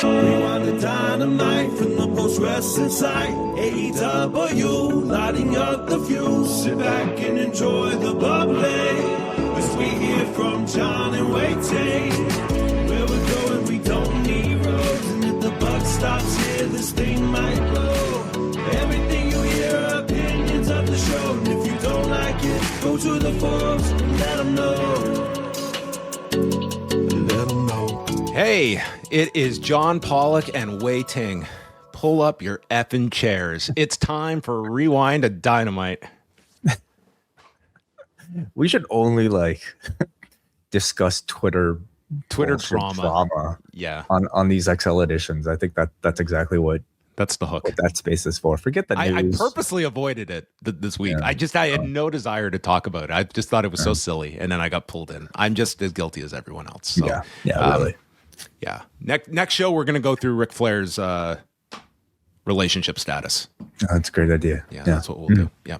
Rewind-A-Dynamite from the post-wrestling site. AEW, lighting up the fuse. Sit back and enjoy the bubbly as we hear from Jon and Wai Ting. Where we're going, we don't need roads. And if the buck stops here, this thing might blow. Everything you hear are opinions of the show. And if you don't like it, go to the forums and let them know. Let them know. Hey, it is Jon, Pollock and Wai Ting. Pull up your effing chairs. It's time for Rewind-A-Dynamite. We should only discuss Twitter drama. Yeah. On these XL editions. I think that's exactly what that's the hook. What that space is for. Forget the news. I purposely avoided it this week. Yeah. I had no desire to talk about it. I just thought it was so silly, and then I got pulled in. I'm just as guilty as everyone else. So, really. Yeah. Next show, we're going to go through Ric Flair's relationship status. That's a great idea. Yeah, that's what we'll do. Yeah.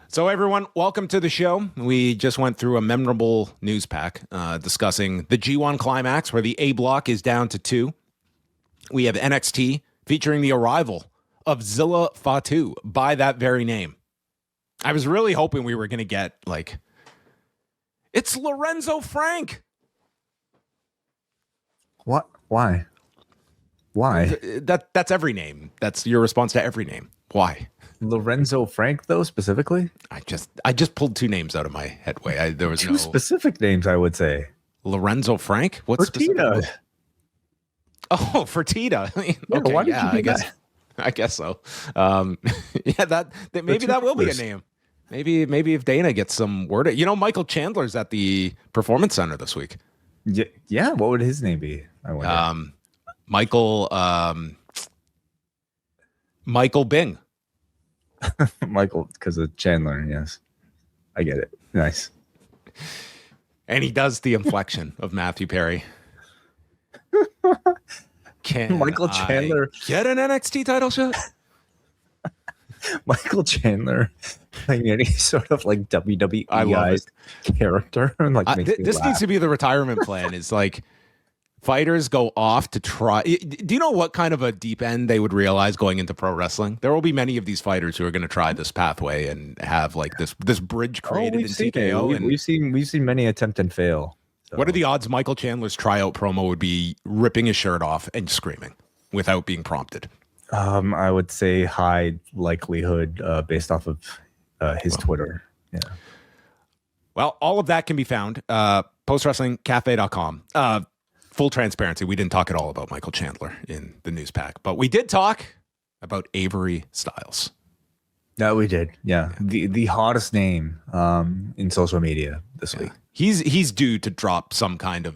So everyone, welcome to the show. We just went through a memorable news pack discussing the G1 Climax, where the A block is down to 2. We have NXT featuring the arrival of Zilla Fatu by that very name. I was really hoping we were going to get it's Lorenzo Frank. What? Why? That's every name. That's your response to every name. Why? Lorenzo Frank, though, specifically? I just pulled 2 names out of my head. There was 2 specific names, I would say. Lorenzo Frank? What's Fertitta? Oh, Fertitta. Okay, why did you do that? I guess so. Maybe that will be a name. Maybe if Dana gets some word. Michael Chandler's at the Performance Center this week. Yeah. What would his name be? I wonder. Michael Bing. Michael, because of Chandler. Yes, I get it. Nice. And he does the inflection of Matthew Perry. Can Michael Chandler get an NXT title shot? Michael Chandler playing any sort of WWE character. This needs to be the retirement plan. Is fighters go off to try. Do you know what kind of a deep end they would realize going into pro wrestling? There will be many of these fighters who are going to try this pathway and have this bridge created in TKO. We've seen many attempt and fail. So. What are the odds Michael Chandler's tryout promo would be ripping his shirt off and screaming without being prompted? I would say high likelihood based off of his Twitter. Yeah. Well, all of that can be found postwrestlingcafe.com. Full transparency, we didn't talk at all about Michael Chandler in the news pack, but we did talk about Avery Styles. No, we did. Yeah. The hottest name in social media this week. He's due to drop some kind of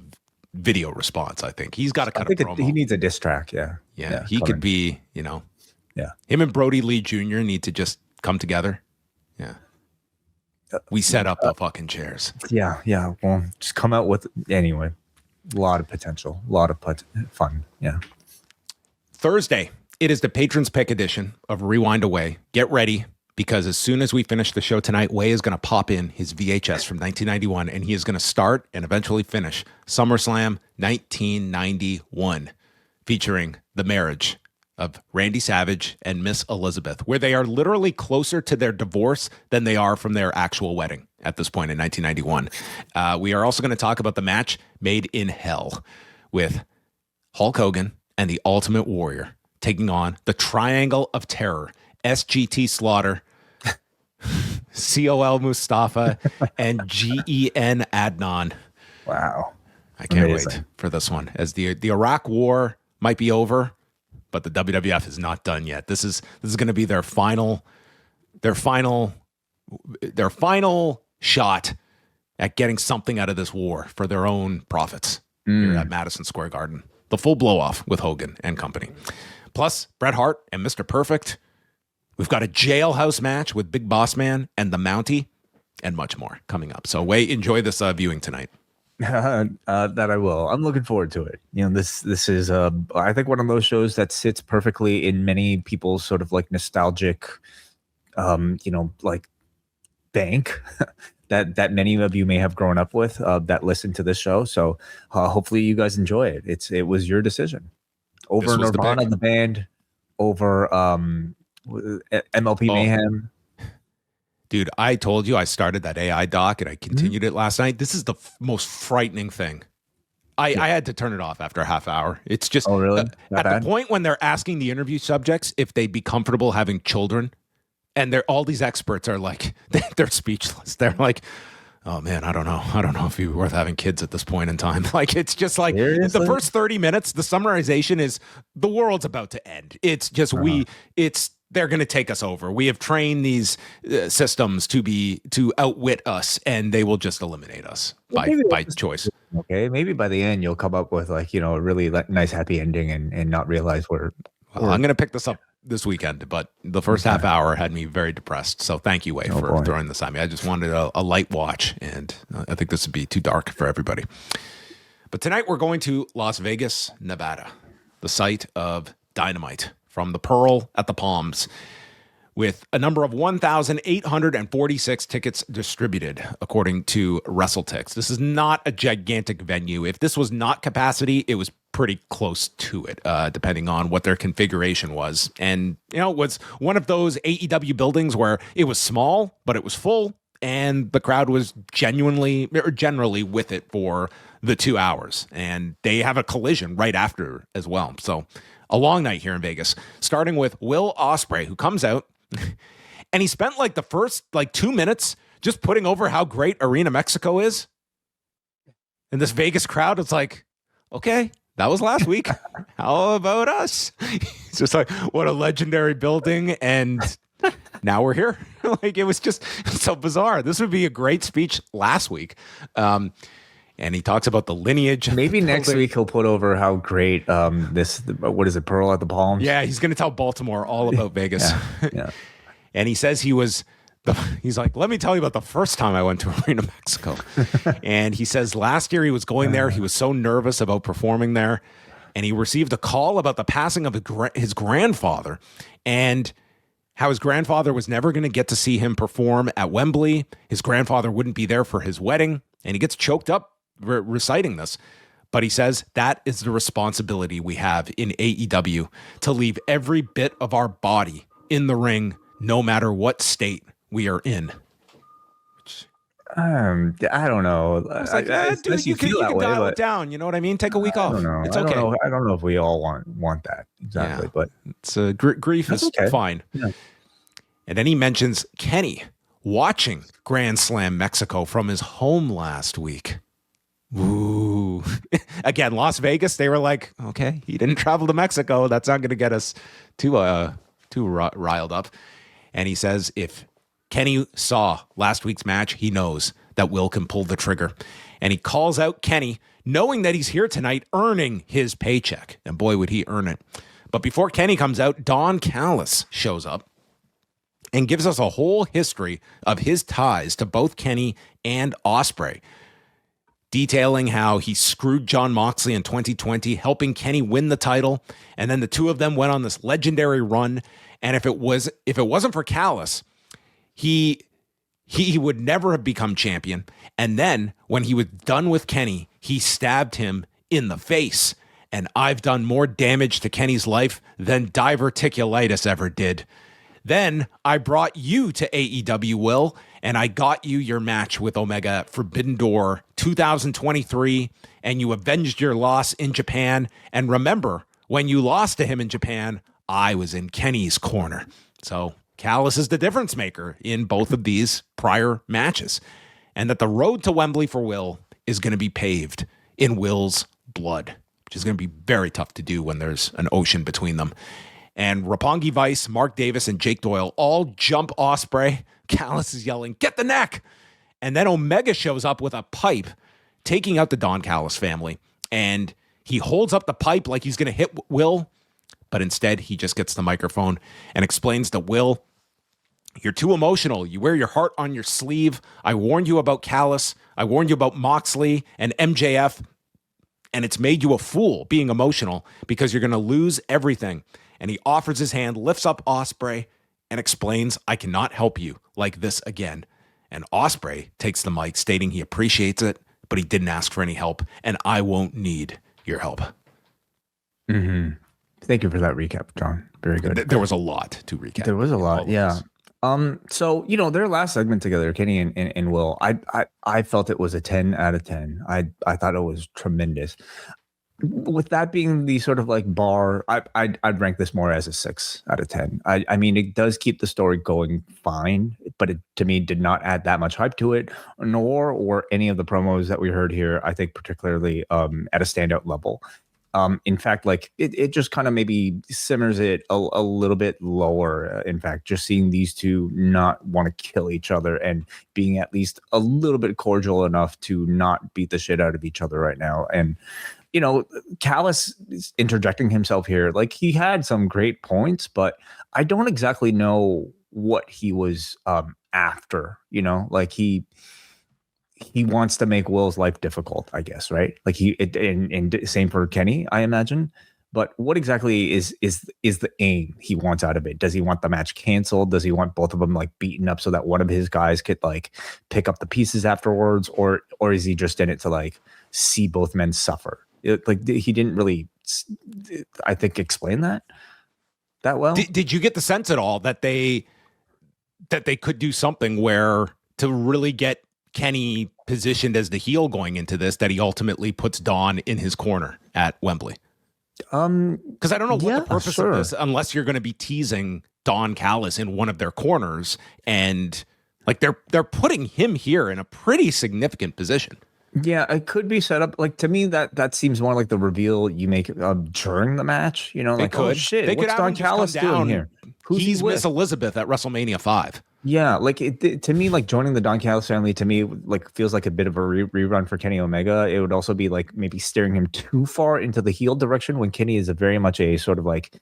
video response, I think. He's got to cut a promo. He needs a diss track, Yeah, he could be, Yeah. Him and Brody Lee Jr. need to just come together. Yeah. We set up the fucking chairs. Yeah. Well, just come out with anyway. A lot of potential, a lot of fun. Yeah. Thursday, it is the Patrons Pick edition of Rewind-A-Wai. Get ready, because as soon as we finish the show tonight, Wai is going to pop in his VHS from 1991, and he is going to start and eventually finish SummerSlam 1991, featuring the marriage of Randy Savage and Miss Elizabeth, where they are literally closer to their divorce than they are from their actual wedding at this point in 1991. We are also going to talk about the match made in hell with Hulk Hogan and the Ultimate Warrior taking on the Triangle of Terror, SGT Slaughter, COL Mustafa, and GEN Adnan. Wow. I can't wait for this one, as the Iraq War might be over, but the WWF is not done yet. This is going to be their final shot at getting something out of this war for their own profits here at Madison Square Garden. The full blow-off with Hogan and company. Plus, Bret Hart and Mr. Perfect. We've got a jailhouse match with Big Boss Man and the Mountie, and much more coming up. So, Wai, enjoy this viewing tonight. That I will. I'm looking forward to it. This is I think one of those shows that sits perfectly in many people's sort of nostalgic, bank. that many of you may have grown up with that listen to this show. So hopefully you guys enjoy it. It was your decision over Nirvana, the band, over MLP Mayhem. Dude, I told you I started that AI doc and I continued it last night. This is the most frightening thing. I had to turn it off after a half hour. It's just really? At the point when they're asking the interview subjects if they'd be comfortable having children, and all these experts are like, they're speechless. They're like, oh man, I don't know if it'd be worth having kids at this point in time. Like, it's just like the first 30 minutes, the summarization is the world's about to end. It's just they're going to take us over. We have trained these systems to outwit us, and they will just eliminate us by choice. Okay, maybe by the end you'll come up with a really nice happy ending and not realize we're. Well, I'm going to pick this up this weekend, but the first half hour had me very depressed. So thank you, Wai, for throwing this at me. I just wanted a light watch, and I think this would be too dark for everybody. But tonight we're going to Las Vegas, Nevada, the site of Dynamite, from the Pearl at the Palms, with a number of 1,846 tickets distributed, according to WrestleTix. This is not a gigantic venue. If this was not capacity, it was pretty close to it, depending on what their configuration was. And, it was one of those AEW buildings where it was small, but it was full, and the crowd was generally with it for the 2 hours. And they have a collision right after as well. So a long night here in Vegas, starting with Will Ospreay, who comes out and he spent the first 2 minutes just putting over how great Arena Mexico is. And this Vegas crowd is like, okay, that was last week. How about us? It's just like, what a legendary building. And now we're here. It was just so bizarre. This would be a great speech last week. And he talks about the lineage. Maybe next week he'll put over how great what is it, Pearl at the Palms? Yeah, he's going to tell Baltimore all about Vegas. Yeah. And he says he's like, let me tell you about the first time I went to Arena Mexico. And he says last year he was going there. He was so nervous about performing there. And he received a call about the passing of his grandfather, and how his grandfather was never going to get to see him perform at Wembley. His grandfather wouldn't be there for his wedding. And he gets choked up reciting this. But he says that is the responsibility we have in AEW, to leave every bit of our body in the ring, no matter what state we are in. I don't know. Dude, you can dial it down. You know what I mean? Take a week off. It's okay. I don't know if we all want that exactly, but it's grief is fine. Yeah. And then he mentions Kenny watching Grand Slam Mexico from his home last week. Ooh. Again, Las Vegas, they were like, okay, he didn't travel to Mexico. That's not going to get us too riled up. And he says if Kenny saw last week's match, he knows that Will can pull the trigger. And he calls out Kenny, knowing that he's here tonight earning his paycheck. And boy, would he earn it. But before Kenny comes out, Don Callis shows up and gives us a whole history of his ties to both Kenny and Ospreay, detailing how he screwed Jon Moxley in 2020, helping Kenny win the title. And then the two of them went on this legendary run. And if it wasn't for Callis, he would never have become champion. And then when he was done with Kenny, he stabbed him in the face. And I've done more damage to Kenny's life than diverticulitis ever did. Then I brought you to AEW, Will, and I got you your match with Omega at Forbidden Door 2023, and you avenged your loss in Japan. And remember, when you lost to him in Japan, I was in Kenny's corner. So Callis is the difference maker in both of these prior matches, and that the road to Wembley for Will is going to be paved in Will's blood, which is going to be very tough to do when there's an ocean between them. And Roppongi Vice, Mark Davis, and Jake Doyle all jump Ospreay. Callis is yelling, "Get the neck!" And then Omega shows up with a pipe, taking out the Don Callis family. And he holds up the pipe like he's going to hit Will, but instead he just gets the microphone and explains to Will, "You're too emotional. You wear your heart on your sleeve. I warned you about Callis. I warned you about Moxley and MJF. And it's made you a fool being emotional because you're going to lose everything." And he offers his hand, lifts up Ospreay, and explains, "I cannot help you like this again." And Ospreay takes the mic stating he appreciates it, but he didn't ask for any help, and I won't need your help. Mm-hmm. Thank you for that recap, John. Very good. There was a lot to recap. There was a lot, yeah. So their last segment together, Kenny and Will, I felt it was a 10 out of 10. I thought it was tremendous. With that being the sort of like bar, I'd rank this more as a 6 out of 10. I mean, it does keep the story going fine, but it to me did not add that much hype to it, nor or any of the promos that we heard here. I think particularly at a standout level. In fact, like it just kind of maybe simmers it a little bit lower. In fact, just seeing these two not want to kill each other and being at least a little bit cordial enough to not beat the shit out of each other right now. And Callis is interjecting himself here. Like, he had some great points, but I don't exactly know what he was after. Like he wants to make Will's life difficult, I guess, right? Like and same for Kenny, I imagine. But what exactly is the aim he wants out of it? Does he want the match canceled? Does he want both of them like beaten up so that one of his guys could like pick up the pieces afterwards, or is he just in it to like see both men suffer? He didn't really, I think, explain that well. Did you get the sense at all that they could do something where to really get Kenny positioned as the heel going into this, that he ultimately puts Don in his corner at Wembley? Because I don't know what the purpose of this, unless you're going to be teasing Don Callis in one of their corners, and like they're putting him here in a pretty significant position. Yeah, it could be set up. Like, to me, that seems more like the reveal you make during the match. Like, oh shit, what's Don Callis doing here? He's Miss Elizabeth at WrestleMania 5. Yeah, like to me, like joining the Don Callis family to me like feels like a bit of a rerun for Kenny Omega. It would also be like maybe steering him too far into the heel direction when Kenny is a very much a sort of like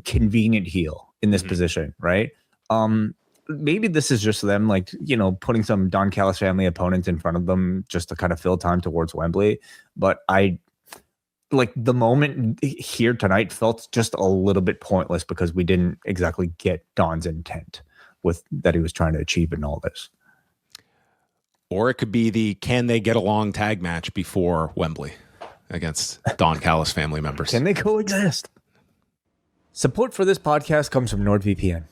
convenient heel in this position, right? Maybe this is just them like putting some Don Callis family opponents in front of them just to kind of fill time towards Wembley. But I like the moment here tonight felt just a little bit pointless because we didn't exactly get Don's intent with that he was trying to achieve in all this. Or it could be the can they get along tag match before Wembley against Don Callis family members. Can they coexist? Support for this podcast comes from NordVPN.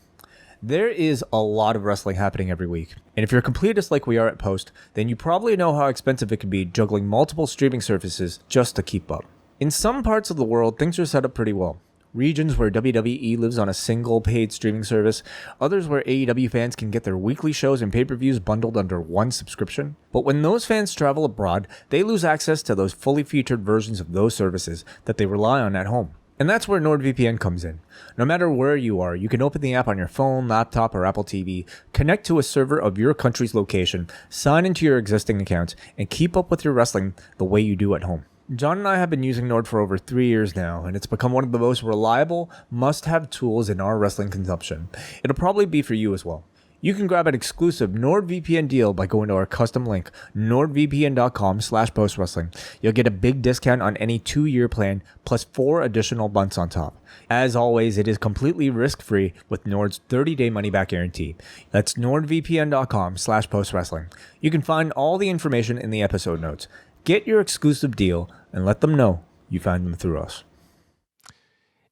There is a lot of wrestling happening every week, and if you're a completist like we are at Post, then you probably know how expensive it can be juggling multiple streaming services just to keep up. In some parts of the world, things are set up pretty well. Regions where WWE lives on a single paid streaming service, others where AEW fans can get their weekly shows and pay-per-views bundled under one subscription. But when those fans travel abroad, they lose access to those fully featured versions of those services that they rely on at home. And that's where NordVPN comes in. No matter where you are, you can open the app on your phone, laptop, or Apple TV, connect to a server of your country's location, sign into your existing account, and keep up with your wrestling the way you do at home. John and I have been using Nord for over 3 years now, and it's become one of the most reliable, must-have tools in our wrestling consumption. It'll probably be for you as well. You can grab an exclusive NordVPN deal by going to our custom link, nordvpn.com/postwrestling. You'll get a big discount on any 2-year plan, plus 4 additional months on top. As always, it is completely risk-free with Nord's 30-day money-back guarantee. That's nordvpn.com/postwrestling. You can find all the information in the episode notes. Get your exclusive deal and let them know you found them through us.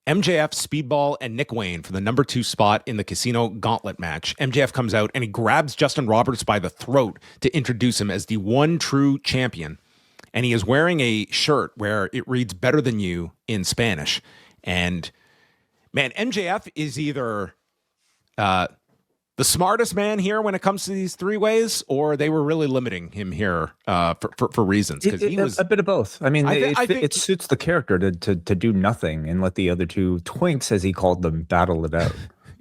MJF, Speedball, and Nick Wayne for the number 2 spot in the Casino Gauntlet match. MJF comes out and he grabs Justin Roberts by the throat to introduce him as the one true champion. And he is wearing a shirt where it reads "Better Than You" in Spanish. And man, MJF is either the smartest man here when it comes to these 3-ways, or they were really limiting him here for reasons. Because he was a bit of both. I mean, it suits the character to do nothing and let the other two twinks, as he called them, battle it out.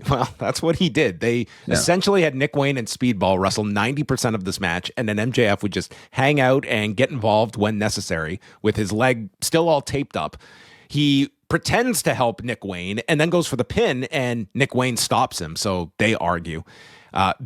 Well, that's what he did. They essentially had Nick Wayne and Speedball wrestle 90% of this match, and then MJF would just hang out and get involved when necessary with his leg still all taped up. He pretends to help Nick Wayne and then goes for the pin, and Nick Wayne stops him, so they argue.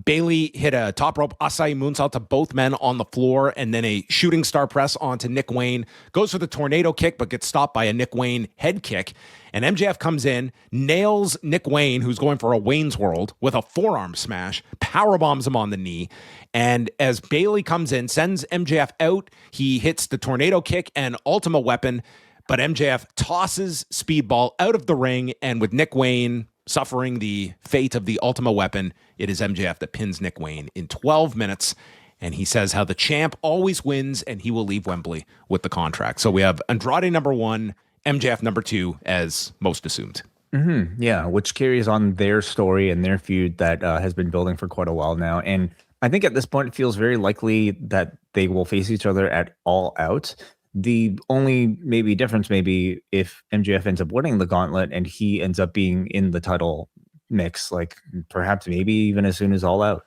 Bailey hit a top rope Asai moonsault to both men on the floor, and then a shooting star press onto Nick Wayne. Goes for the tornado kick, but gets stopped by a Nick Wayne head kick. And MJF comes in, nails Nick Wayne, who's going for a Wayne's World, with a forearm smash, powerbombs him on the knee. And as Bailey comes in, sends MJF out, he hits the tornado kick and Ultimate Weapon, but MJF tosses Speedball out of the ring, and with Nick Wayne suffering the fate of the Ultimate Weapon, it is MJF that pins Nick Wayne in 12 minutes. And he says how the champ always wins, and he will leave Wembley with the contract. So we have Andrade number 1, MJF number 2, as most assumed. Mm-hmm. Yeah, which carries on their story and their feud that has been building for quite a while now. And I think at this point, it feels very likely that they will face each other at All Out. The only maybe difference maybe if MJF ends up winning the gauntlet and he ends up being in the title mix, like perhaps maybe even as soon as All Out,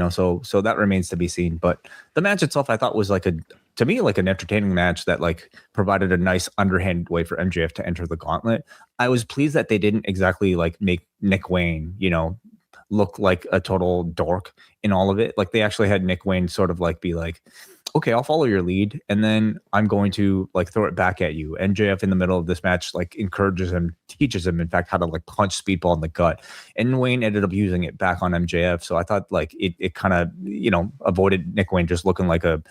so that remains to be seen. But the match itself, I thought was to me an entertaining match that provided a nice underhand way for MJF to enter the gauntlet. I was pleased that they didn't exactly make Nick Wayne, look like a total dork in all of it. Like they actually had Nick Wayne sort of be like, okay, I'll follow your lead, and then I'm going to throw it back at you. MJF in the middle of this match encourages him, teaches him, in fact, how to punch Speedball in the gut. And Wayne ended up using it back on MJF. So I thought it kind of avoided Nick Wayne just looking like a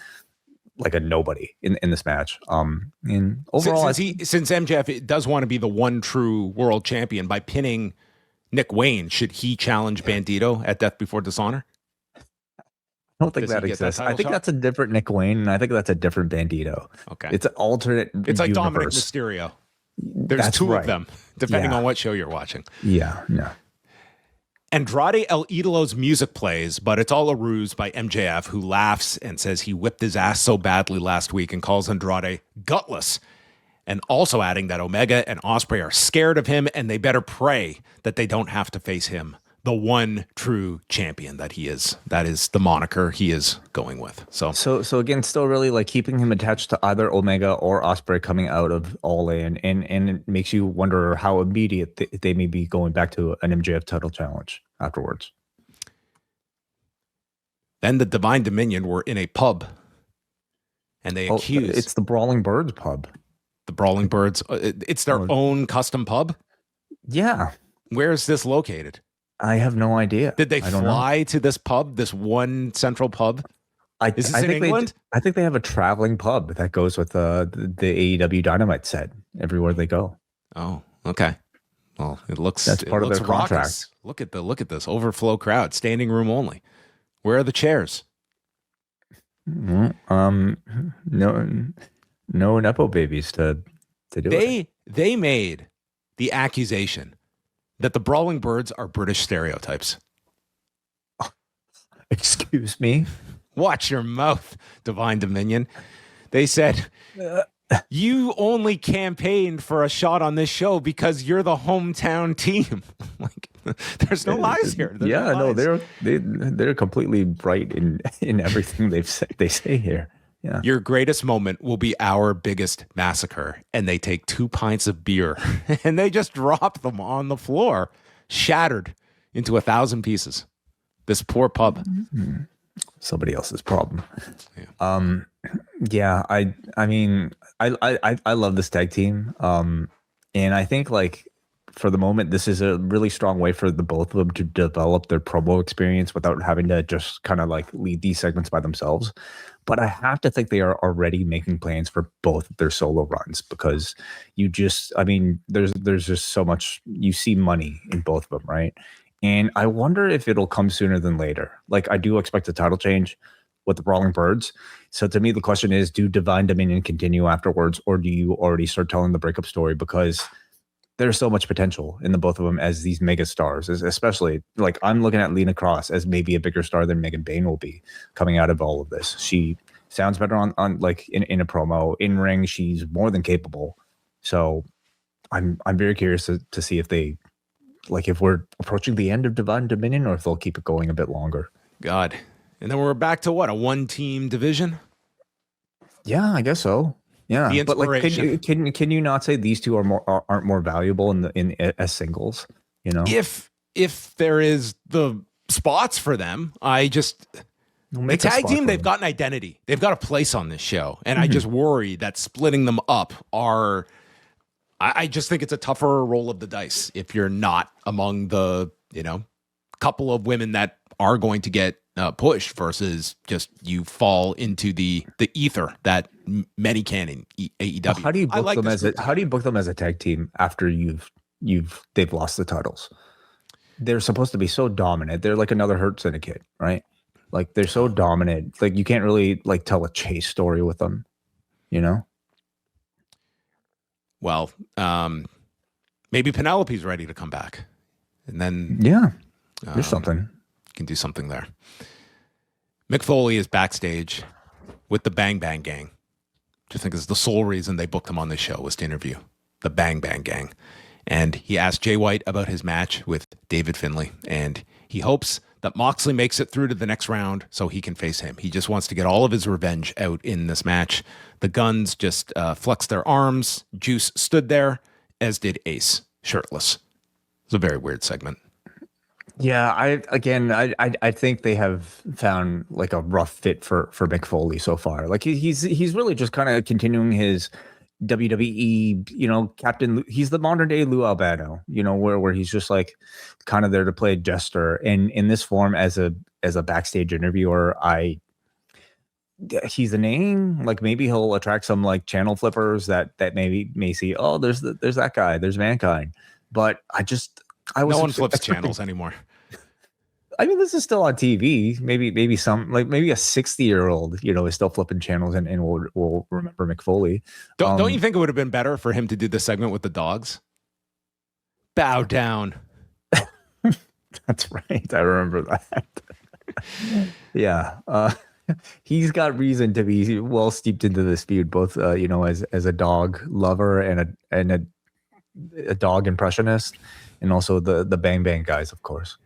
nobody in this match. And overall, since MJF does want to be the one true world champion by pinning Nick Wayne, should he challenge Bandito at Death Before Dishonor? I don't think that exists. I think that's a different Nick Wayne, and I think that's a different Bandito. Okay. It's an alternate It's like universe. Dominic Mysterio. There's two of them, depending on what show you're watching. Yeah, no. Andrade El Idolo's music plays, but it's all a ruse by MJF, who laughs and says he whipped his ass so badly last week and calls Andrade gutless. And also adding that Omega and Ospreay are scared of him, and they better pray that they don't have to face him, the one true champion that he is. That is the moniker he is going with. So again, still really keeping him attached to either Omega or Ospreay coming out of All In, and it makes you wonder how immediate they may be going back to an MJF title challenge afterwards. Then the Divine Dominion were in a pub, and they accused... It's the Brawling Birds pub. The Brawling Birds. It's their own custom pub? Yeah. Where is this located? I have no idea. Did they fly to this pub, this one central pub? Is this in England? I think they have a traveling pub that goes with the AEW Dynamite set everywhere they go. Oh, okay. Well, that's part of their contract. Look at this overflow crowd, standing room only. Where are the chairs? No Nepo babies to do it. They made the accusation that the Brawling Birds are British stereotypes. Excuse me? Watch your mouth, Divine Dominion. They said, you only campaigned for a shot on this show because you're the hometown team. There's no lies here. They're completely right in everything they say here. Yeah. Your greatest moment will be our biggest massacre. And they take 2 pints of beer and they just drop them on the floor, shattered into 1,000 pieces. This poor pub. Somebody else's problem. Yeah. I mean, I love this tag team. And I think for the moment, this is a really strong way for the both of them to develop their promo experience without having to just kind of lead these segments by themselves. But I have to think they are already making plans for both of their solo runs, because there's just so much, you see money in both of them, right? And I wonder if it'll come sooner than later. I do expect a title change with the Brawling Birds. So to me, the question is, do Divine Dominion continue afterwards, or do you already start telling the breakup story? Because there's so much potential in the both of them as these mega stars, especially I'm looking at Lena Cross as maybe a bigger star than Megan Bayne will be coming out of all of this. She sounds better on in a promo. In ring, she's more than capable. So I'm very curious to see if they if we're approaching the end of Divine Dominion, or if they'll keep it going a bit longer. God. And then we're back to what, a one-team division? Yeah, I guess so. Yeah, but can you not say these two aren't more valuable in as singles? If there is the spots for them. The tag team, they've got an identity. They've got a place on this show. And I just worry that splitting them up I just think it's a tougher roll of the dice if you're not among the, couple of women that are going to get pushed versus just you fall into the ether that many can in AEW. Well, how do you book them as a tag team after they've lost the titles? They're supposed to be so dominant. They're like another Hurt Syndicate, right? Like they're so dominant. Like you can't really like tell a chase story with them, Well, maybe Penelope's ready to come back, and then there's something. You can do something there. Mick Foley is backstage with the Bang Bang Gang, which I think is the sole reason they booked him on this show, was to interview the Bang Bang Gang. And he asked Jay White about his match with David Finlay, and he hopes that Moxley makes it through to the next round so he can face him. He just wants to get all of his revenge out in this match. The Guns just flexed their arms. Juice stood there, as did Ace, shirtless. It's a very weird segment. Yeah, I think they have found like a rough fit for Mick Foley so far. Like he's really just kind of continuing his WWE, captain. He's the modern day Lou Albano, where he's just like kind of there to play jester. And in this form, as a backstage interviewer, he's a name. Like maybe he'll attract some like channel flippers that may see, oh, there's that guy, there's Mankind. But no one flips channels anymore. I mean, this is still on TV. Maybe a 60-year-old, is still flipping channels and will remember Mick Foley. Don't you think it would have been better for him to do this segment with the dogs? Bow down. That's right. I remember that. Yeah. He's got reason to be well steeped into this feud, both as a dog lover and a dog impressionist, and also the Bang Bang guys, of course.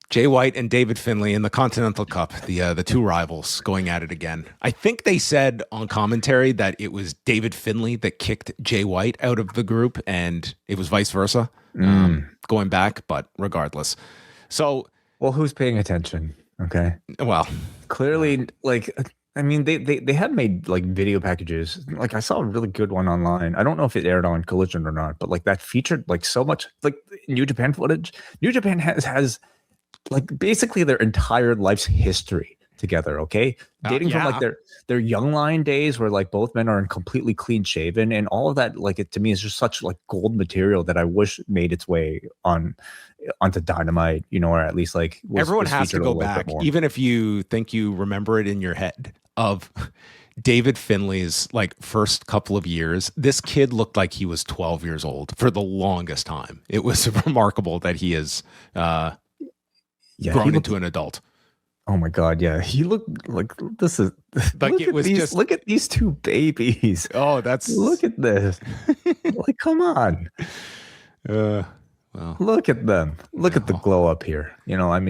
Jay White and David Finlay in the Continental Cup, the two rivals going at it again. I think they said on commentary that it was David Finlay that kicked Jay White out of the group, and it was vice versa going back, but regardless. So, well, who's paying attention? Okay. Well, clearly, they had made like video packages. Like I saw a really good one online. I don't know if it aired on Collision or not, but like that featured like so much like New Japan footage. New Japan has like basically their entire life's history together, okay? Dating from like their Young Lion days where like both men are completely clean shaven, and all of that, like it to me is just such like gold material that I wish made its way onto Dynamite, or at least like everyone has to go back, even if you think you remember it in your head, of David Finlay's like first couple of years. This kid looked like he was 12 years old for the longest time. It was remarkable that he is grown into an adult. Oh my God, yeah. He looked like this is like look at these two babies. Oh, look at this. Like, come on. Well, look at them. Look at the glow up here.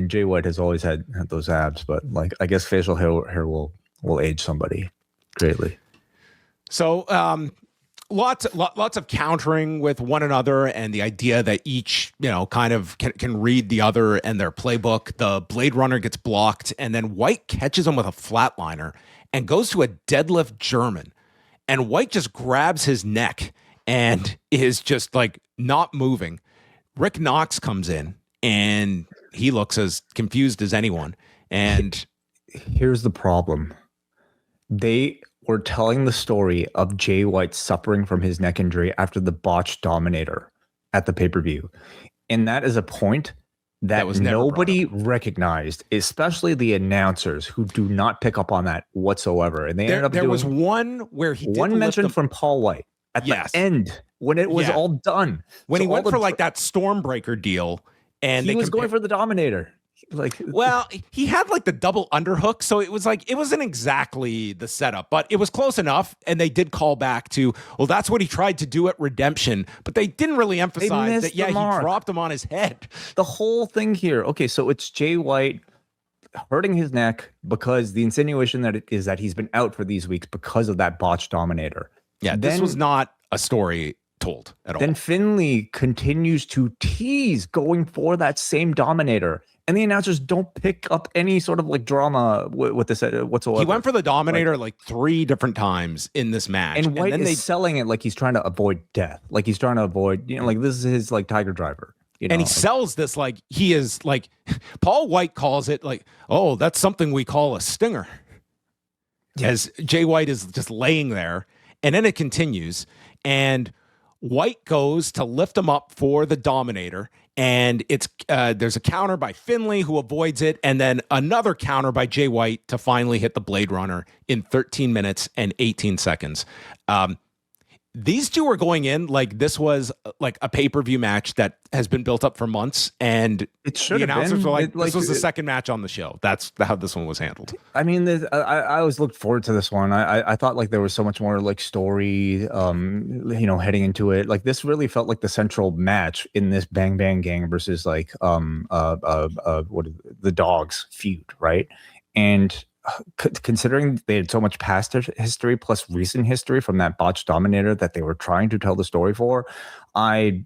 Jay White has always had those abs, but like I guess facial hair will age somebody greatly. So lots of countering with one another, and the idea that each, kind of can read the other and their playbook. The Blade Runner gets blocked, and then White catches him with a flatliner and goes to a deadlift German. And White just grabs his neck and is just like not moving. Rick Knox comes in, and he looks as confused as anyone. And here's the problem. They were telling the story of Jay White suffering from his neck injury after the botched Dominator at the pay-per-view. And that is a point that was nobody recognized, especially the announcers who do not pick up on that whatsoever. And they ended up there was one where he one mention from Paul White at the end when it was all done. When he went for like that Stormbreaker deal, and he was going for the Dominator. Well, he had like the double underhook, so it was like it wasn't exactly the setup, but it was close enough. And they did call back to, well, that's what he tried to do at Redemption, but they didn't really emphasize that. Yeah, he dropped him on his head. The whole thing here. Okay, so it's Jay White hurting his neck because the insinuation that it is that he's been out for these weeks because of that botched Dominator. Yeah, this was not a story told at all. Then Finlay continues to tease going for that same Dominator. And the announcers don't pick up any sort of like drama with this whatsoever. He went for the Dominator like 3 different times in this match. And White is selling it like he's trying to avoid death. Like he's trying to avoid, like this is his like Tiger Driver. And he sells this like he is like, Paul White calls it like, oh, that's something we call a stinger. As Jay White is just laying there. And then it continues. And White goes to lift him up for the Dominator. And it's there's a counter by Finlay who avoids it. And then another counter by Jay White to finally hit the Blade Runner in 13 minutes and 18 seconds. These two are going in like this was like a pay-per-view match that has been built up for months, and it should have announcers been. were like, this was the second match on the show. That's how this one was handled. I mean, I always looked forward to this one. I thought like there was so much more like story, heading into it. Like this really felt like the central match in this Bang Bang Gang versus like the Dogs feud, right? And considering they had so much past history plus recent history from that botched Dominator that they were trying to tell the story for, I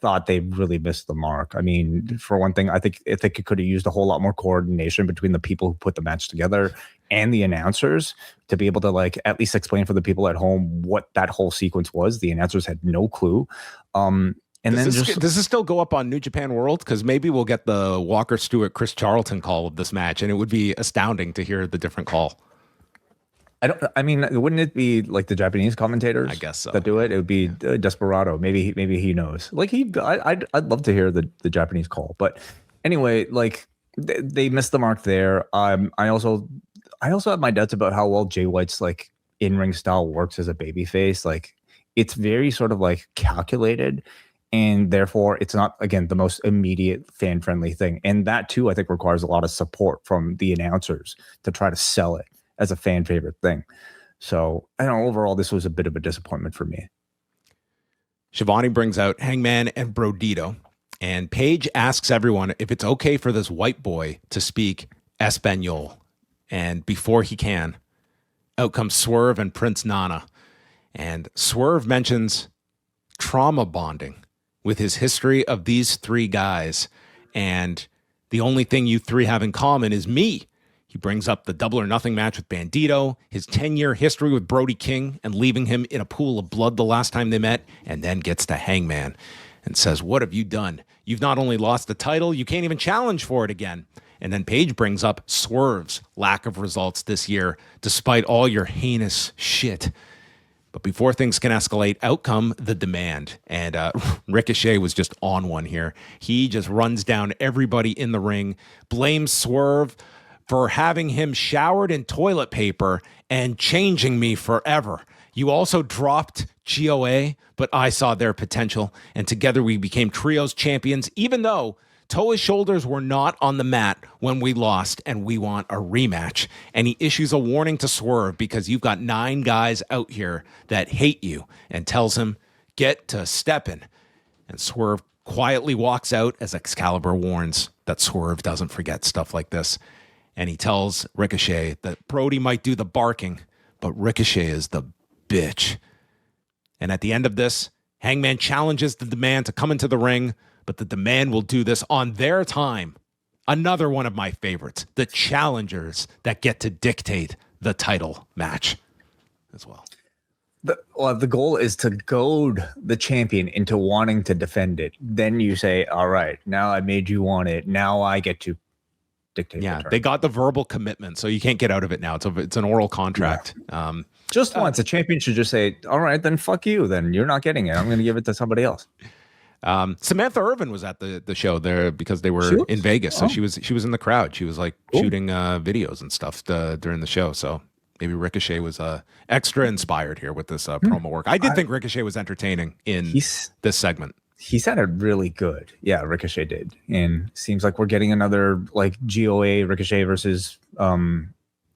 thought they really missed the mark. I mean, for one thing, I think it could have used a whole lot more coordination between the people who put the match together and the announcers to be able to like at least explain for the people at home what that whole sequence was. The announcers had no clue. And does this still go up on New Japan World? Because maybe we'll get the Walker Stewart, Chris Charlton call of this match, and it would be astounding to hear the different call. Wouldn't it be like the Japanese commentators? I guess so. That do it. It would be Desperado. Maybe he knows. Like I'd love to hear the Japanese call. But anyway, like they missed the mark there. I also have my doubts about how well Jay White's like in-ring style works as a babyface. Like it's very sort of like calculated. And therefore, it's not, again, the most immediate fan-friendly thing. And that, too, I think requires a lot of support from the announcers to try to sell it as a fan favorite thing. So, I know overall, this was a bit of a disappointment for me. Shivani brings out Hangman and Brodito. And Paige asks everyone if it's okay for this white boy to speak Espanol. And before he can, out comes Swerve and Prince Nana. And Swerve mentions trauma bonding with his history of these 3 guys. And the only thing you 3 have in common is me. He brings up the Double or Nothing match with Bandito, his 10-year history with Brody King and leaving him in a pool of blood the last time they met, and then gets to Hangman and says, what have you done? You've not only lost the title, you can't even challenge for it again. And then Paige brings up Swerve's lack of results this year, despite all your heinous shit. But before things can escalate, out come the Demand. And Ricochet was just on one here. He just runs down everybody in the ring, blames Swerve for having him showered in toilet paper and changing me forever. You also dropped GOA, but I saw their potential. And together we became trios champions, even though Toa's shoulders were not on the mat when we lost, and we want a rematch. And he issues a warning to Swerve because you've got 9 guys out here that hate you, and tells him, get to steppin'. And Swerve quietly walks out as Excalibur warns that Swerve doesn't forget stuff like this. And he tells Ricochet that Brody might do the barking, but Ricochet is the bitch. And at the end of this, Hangman challenges the Demand to come into the ring, but the Demand will do this on their time. Another one of my favorites, the challengers that get to dictate the title match as well. The goal is to goad the champion into wanting to defend it. Then you say, all right, now I made you want it. Now I get to dictate. Yeah, they got the verbal commitment, so you can't get out of it now. It's an oral contract. Yeah. Just once, a champion should just say, all right, then fuck you. Then you're not getting it. I'm going to give it to somebody else. Samantha Irvin was at the show there because they were in Vegas. So she was in the crowd. She was like shooting videos and stuff during the show. So maybe Ricochet was extra inspired here with this promo work. I did think Ricochet was entertaining in this segment. He sounded really good. Yeah, Ricochet did. And seems like we're getting another like GOA Ricochet versus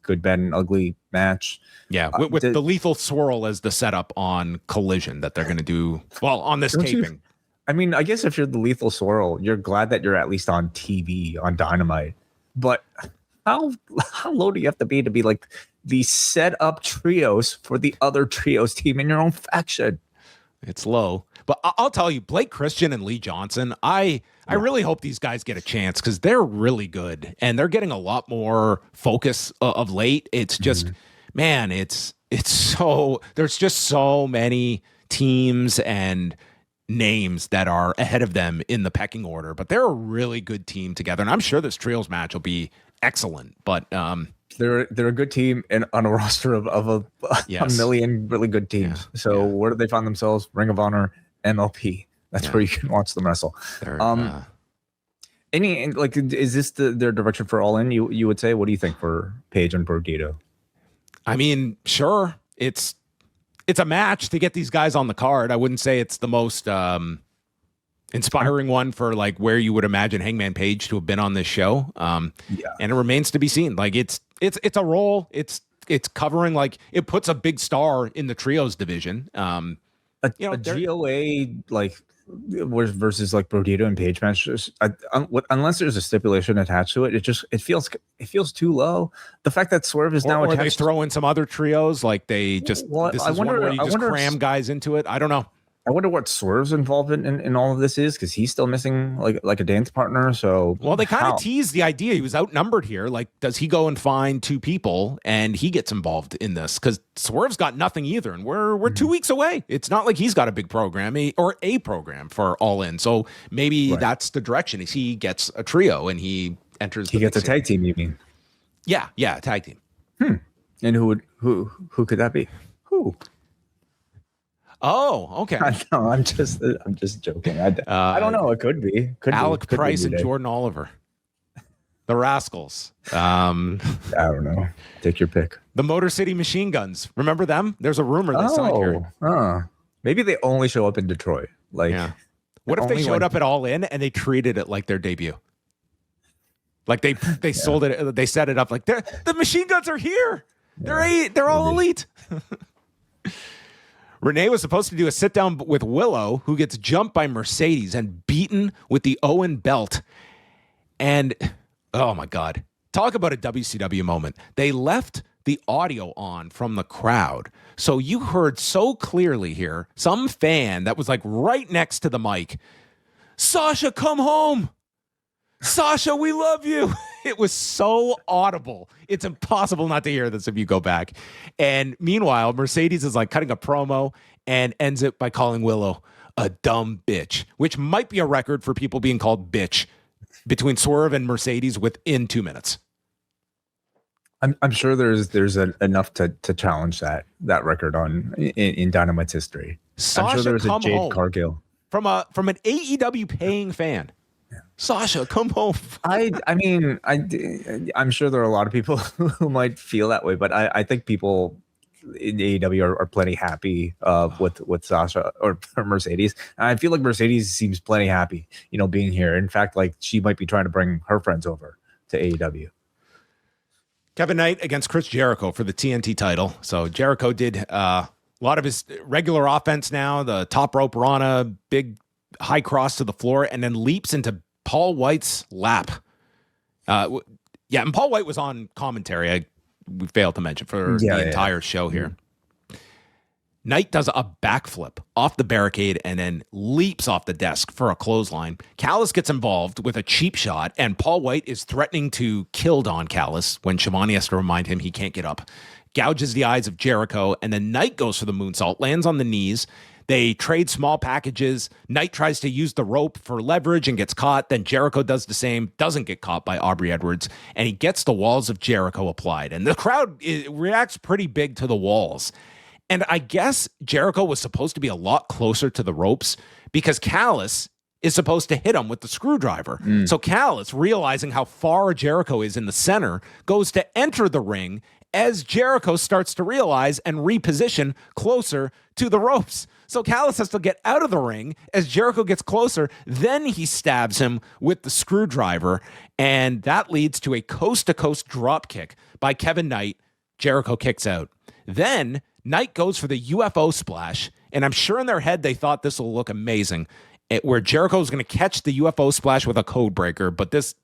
Good, Bad, and Ugly match. Yeah, with the Lethal Swirl as the setup on Collision that they're going to do, on this taping. I guess if you're the Lethal Swirl, you're glad that you're at least on TV on Dynamite. But how low do you have to be like the set up trios for the other trios team in your own faction? It's low. But I'll tell you, Blake Christian and Lee Johnson, I really hope these guys get a chance because they're really good and they're getting a lot more focus of late. It's just, man, it's so, there's just so many teams and names that are ahead of them in the pecking order, but they're a really good team together. And I'm sure this trios match will be excellent, but they're a good team and on a roster of a million really good teams. Where do they find themselves? Ring of Honor, MLP. That's where you can watch them wrestle. Is this their direction for All In? You would say? What do you think for Paige and Brodito? I mean, sure, it's a match to get these guys on the card. I wouldn't say it's the most inspiring one for like where you would imagine Hangman Page to have been on this show. And it remains to be seen. Like it's a role. It's covering, like, it puts a big star in the trios division. A GOA like versus like Brodito and Page match, unless there's a stipulation attached to it, it feels too low. The fact that Swerve is now attached, they throw in some other trios, like they just cram guys into it. I don't know. I wonder what Swerve's involvement in all of this is, because he's still missing like a dance partner. So they kind of teased the idea he was outnumbered here. Like, does he go and find two people and he gets involved in this? Because Swerve's got nothing either, and we're 2 weeks away. It's not like he's got a big program or a program for All In. So maybe that's the direction. Is he gets a trio and he enters. He gets a tag team. You mean? Yeah, tag team. And who could that be? Who? Oh, okay. No, I'm just joking. I don't know. It could be. Alec Price and Jordan Oliver, the Rascals. I don't know. Take your pick. The Motor City Machine Guns. Remember them? There's a rumor they signed here. Maybe they only show up in Detroit. What if they showed up at All In and they treated it like their debut? Like they sold it. They set it up like the Machine Guns are here. They're all elite. Renee was supposed to do a sit-down with Willow, who gets jumped by Mercedes and beaten with the Owen belt. And, oh my God, talk about a WCW moment. They left the audio on from the crowd. So you heard so clearly here, some fan that was like right next to the mic, "Sasha, come home. Sasha, we love you." It was so audible. It's impossible not to hear this if you go back. And meanwhile, Mercedes is like cutting a promo and ends it by calling Willow a dumb bitch, which might be a record for people being called bitch between Swerve and Mercedes within 2 minutes. I'm sure there's enough to challenge that record in Dynamite's history. Sasha, I'm sure there was a Jade home. Cargill From an AEW paying fan. Sasha, come home. I'm sure there are a lot of people who might feel that way, but I think people in AEW are plenty happy with Sasha or Mercedes. And I feel like Mercedes seems plenty happy, being here. In fact, like she might be trying to bring her friends over to AEW. Kevin Knight against Chris Jericho for the TNT title. So Jericho did a lot of his regular offense now, the top rope Rana, big high cross to the floor, and then leaps into Paul White's lap. And Paul White was on commentary. We failed to mention for the entire show here. Knight does a backflip off the barricade and then leaps off the desk for a clothesline. Callis gets involved with a cheap shot, and Paul White is threatening to kill Don Callis when Shivani has to remind him he can't get up. Gouges the eyes of Jericho, and then Knight goes for the moonsault, lands on the knees. They trade small packages. Knight tries to use the rope for leverage and gets caught. Then Jericho does the same, doesn't get caught by Aubrey Edwards, and he gets the walls of Jericho applied. And the crowd reacts pretty big to the walls. And I guess Jericho was supposed to be a lot closer to the ropes because Callis is supposed to hit him with the screwdriver. So Callis, realizing how far Jericho is in the center, goes to enter the ring as Jericho starts to realize and reposition closer to the ropes. So Callis has to get out of the ring as Jericho gets closer. Then he stabs him with the screwdriver, and that leads to a coast-to-coast drop kick by Kevin Knight. Jericho kicks out. Then Knight goes for the UFO splash, and I'm sure in their head they thought this will look amazing, where Jericho is going to catch the UFO splash with a code breaker, but this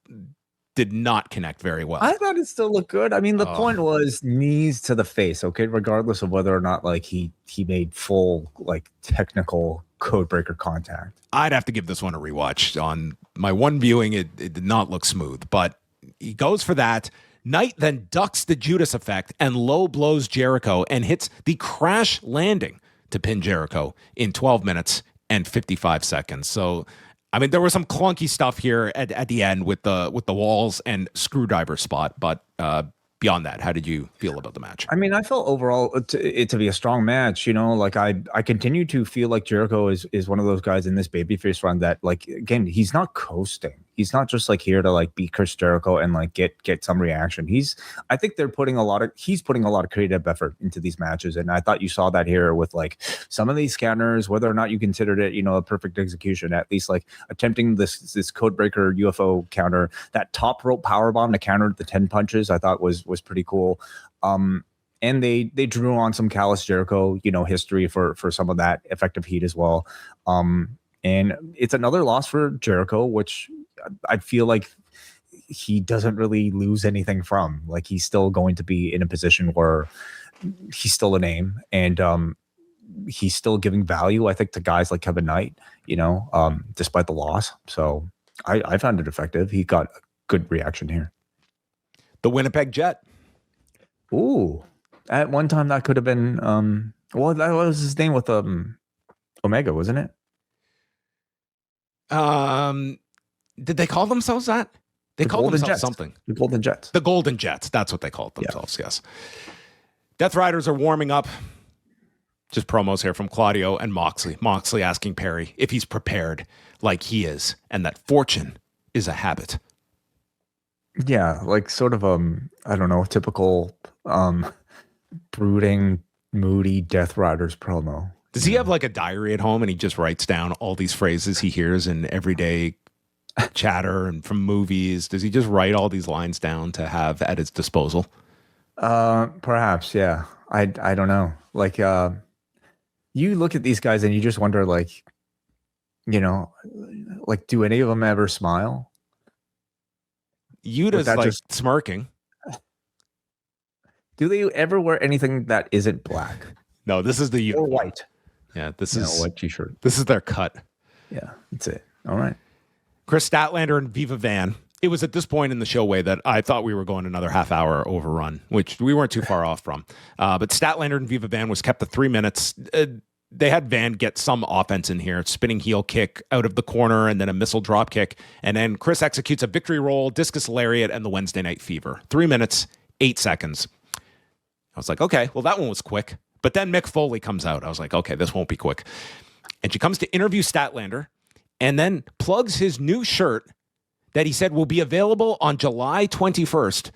did not connect very well. I thought it still looked good. I mean, the point was knees to the face, okay, regardless of whether or not like he made full like technical codebreaker contact. I'd have to give this one a rewatch. On my one viewing, it did not look smooth, but he goes for that. Knight then ducks the Judas effect and low blows Jericho and hits the crash landing to pin Jericho in 12 minutes and 55 seconds. So, I mean, there was some clunky stuff here at the end with the walls and screwdriver spot, but beyond that, how did you feel about the match? I mean, I felt overall it to be a strong match. You know, like I continue to feel like Jericho is one of those guys in this babyface run that, like, again, he's not coasting. He's not just like here to like beat Chris Jericho and like get some reaction. I think he's putting a lot of creative effort into these matches, and I thought you saw that here with like some of these counters, whether or not you considered it, you know, a perfect execution, at least like attempting this codebreaker UFO counter, that top rope powerbomb to counter the 10 punches, I thought was pretty cool. And they drew on some Callous Jericho, you know, history for some of that effective heat as well. And it's another loss for Jericho, which I feel like he doesn't really lose anything from. Like, he's still going to be in a position where he's still a name, and he's still giving value, I think, to guys like Kevin Knight, you know, despite the loss. So I found it effective. He got a good reaction here. The Winnipeg Jet. Ooh, at one time that could have been well, that was his name with Omega, wasn't it? Did they call themselves that? They called themselves something. The Golden Jets. The Golden Jets. That's what they called themselves. Yeah. Yes. Death Riders are warming up. Just promos here from Claudio and Moxley. Moxley asking Perry if he's prepared like he is, and that fortune is a habit. Yeah, like sort of I don't know, typical brooding, moody Death Riders promo. Does he have like a diary at home and he just writes down all these phrases he hears in everyday chatter and from movies? Does he just write all these lines down to have at his disposal? Perhaps, yeah. I don't know. Like, you look at these guys and you just wonder, like, you know, like, do any of them ever smile? Yuta's like just smirking. Do they ever wear anything that isn't black? No, this is the Yuta. Or white. Yeah, this is a white t-shirt. This is their cut. Yeah, that's it. All right. Chris Statlander and Viva Van. It was at this point in the showway that I thought we were going another half hour overrun, which we weren't too far off from. But Statlander and Viva Van was kept to 3 minutes. They had Van get some offense in here, spinning heel kick out of the corner and then a missile drop kick. And then Chris executes a victory roll, discus lariat, and the Wednesday Night Fever. 3 minutes, 8 seconds. I was like, okay, well, that one was quick. But then Mick Foley comes out. I was like, okay, this won't be quick. And she comes to interview Statlander and then plugs his new shirt that he said will be available on July 21st.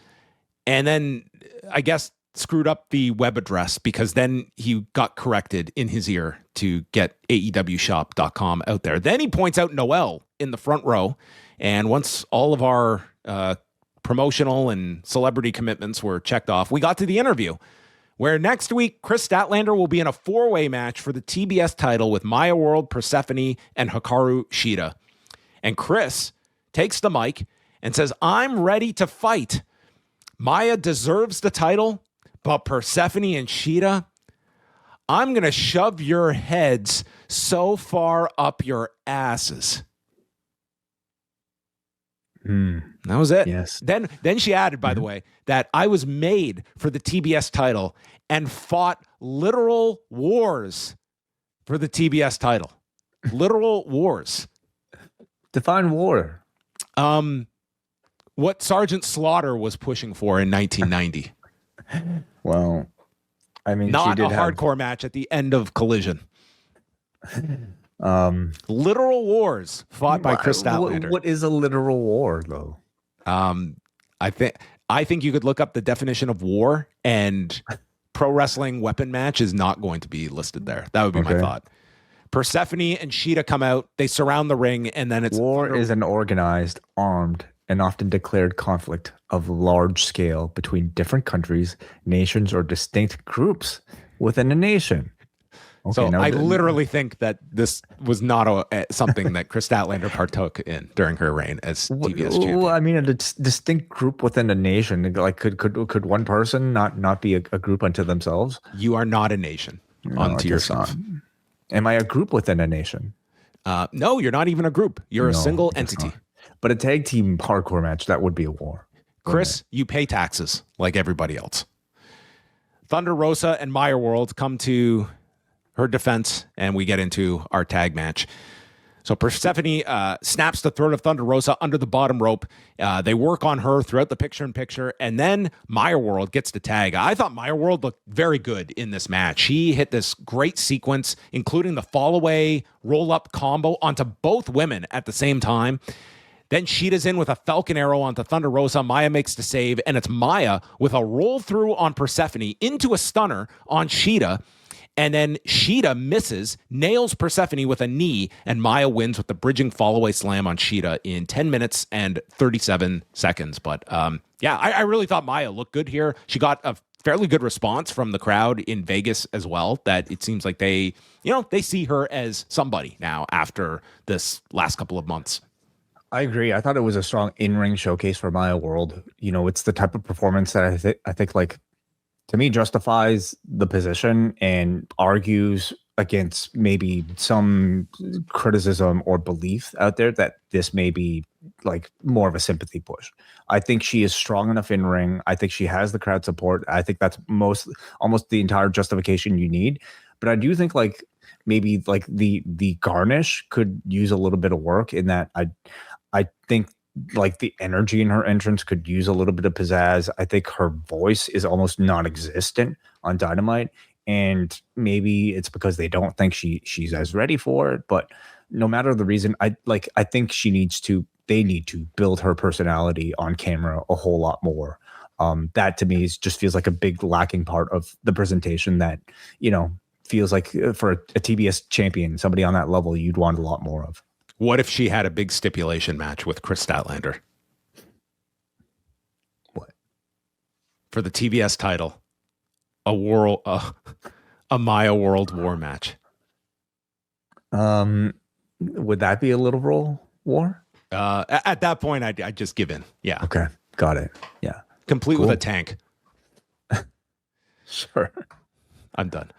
And then I guess screwed up the web address because then he got corrected in his ear to get AEWshop.com out there. Then he points out Noel in the front row. And once all of our promotional and celebrity commitments were checked off, we got to the interview where next week Chris Statlander will be in a 4-way match for the TBS title with Maya World, Persephone, and Hikaru Shida. And Chris takes the mic and says, I'm ready to fight. Maya deserves the title, but Persephone and Shida, I'm going to shove your heads so far up your asses. That was it. Yes. Then she added, by the way, that I was made for the TBS title and fought literal wars for the TBS title. Literal wars. Define war. What Sergeant Slaughter was pushing for in 1990. Well, I mean, not a hardcore match at the end of Collision. Literal wars fought by Chris Statlander. What is a literal war, though? I think you could look up the definition of war, and pro wrestling weapon match is not going to be listed there. That would be my thought. Persephone and Shida come out. They surround the ring, and then it's war is an organized, armed, and often declared conflict of large scale between different countries, nations, or distinct groups within a nation. Okay, So I literally think that this was not something that Chris Statlander partook in during her reign as TBS champion. Well, I mean, a distinct group within a nation. Like, could one person not be a group unto themselves? You are not a nation unto yourself. Not. Am I a group within a nation? No, you're not even a group. You're a single entity. Not. But a tag team hardcore match, that would be a war. Chris, you pay taxes like everybody else. Thunder Rosa and Maya World come to her defense, and we get into our tag match. So Persephone snaps the throat of Thunder Rosa under the bottom rope. They work on her throughout the picture-in-picture, and then Maya World gets the tag. I thought Maya World looked very good in this match. She hit this great sequence, including the fall-away roll-up combo onto both women at the same time. Then Sheeta's in with a Falcon Arrow onto Thunder Rosa. Maya makes the save, and it's Maya with a roll-through on Persephone into a stunner on Sheeta. And then Sheeta misses, nails Persephone with a knee, and Maya wins with the bridging fall-away slam on Sheeta in 10 minutes and 37 seconds. But I really thought Maya looked good here. She got a fairly good response from the crowd in Vegas as well, that it seems like they see her as somebody now after this last couple of months. I agree. I thought it was a strong in-ring showcase for Maya World. It's the type of performance that I think like, to me, justifies the position and argues against maybe some criticism or belief out there that this may be like more of a sympathy push. I think she is strong enough in ring. I think she has the crowd support. I think that's almost the entire justification you need. But I do think like maybe like the garnish could use a little bit of work in that I think like the energy in her entrance could use a little bit of pizzazz. I think her voice is almost non-existent on Dynamite, and maybe it's because they don't think she's as ready for it. But no matter the reason, I think they need to build her personality on camera a whole lot more. That to me just feels like a big lacking part of the presentation that, feels like for a TBS champion, somebody on that level, you'd want a lot more of. What if she had a big stipulation match with Chris Statlander? What? For the TBS title, a Maya World War match. Would that be a literal war? At that point, I'd just give in. Yeah. Okay. Got it. Yeah. Complete with a tank. Sure. I'm done.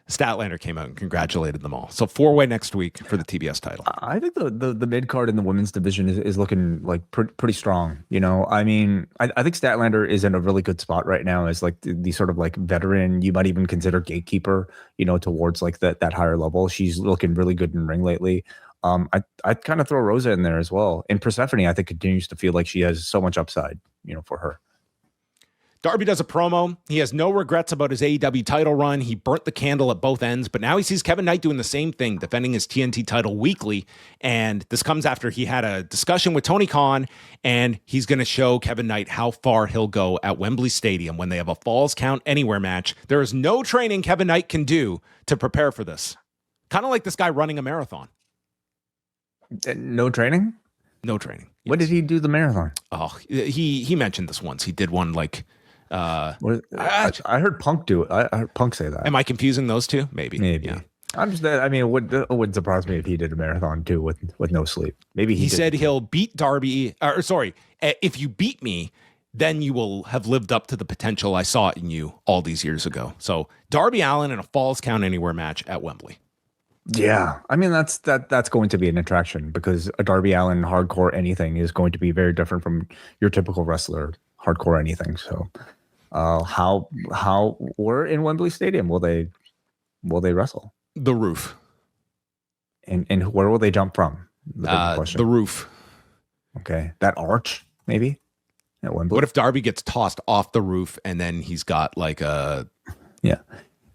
Statlander came out and congratulated them all. So 4-way next week for the TBS title. I think the mid card in the women's division is looking like pretty strong. I mean, I think Statlander is in a really good spot right now as like the sort of like veteran. You might even consider gatekeeper. Towards like that higher level. She's looking really good in ring lately. I'd kind of throw Rosa in there as well. And Persephone, I think, continues to feel like she has so much upside. For her. Darby does a promo. He has no regrets about his AEW title run. He burnt the candle at both ends, but now he sees Kevin Knight doing the same thing, defending his TNT title weekly. And this comes after he had a discussion with Tony Khan, and he's going to show Kevin Knight how far he'll go at Wembley Stadium when they have a Falls Count Anywhere match. There is no training Kevin Knight can do to prepare for this. Kind of like this guy running a marathon. No training? No training. Yes. When did he do the marathon? Oh, he mentioned this once. He did one like... I heard Punk do it. I heard Punk say that. Am I confusing those two? Maybe. Yeah. It wouldn't surprise me if he did a marathon too with no sleep. Maybe he said he'll beat Darby. If you beat me, then you will have lived up to the potential I saw in you all these years ago. So Darby Allin in a Falls Count Anywhere match at Wembley. Yeah, I mean that's going to be an attraction because a Darby Allin hardcore anything is going to be very different from your typical wrestler hardcore anything. So. How we're in Wembley Stadium? Will they wrestle? The roof. And where will they jump from? The roof. Okay, that arch maybe at Wembley. What if Darby gets tossed off the roof and then he's got like a? Yeah.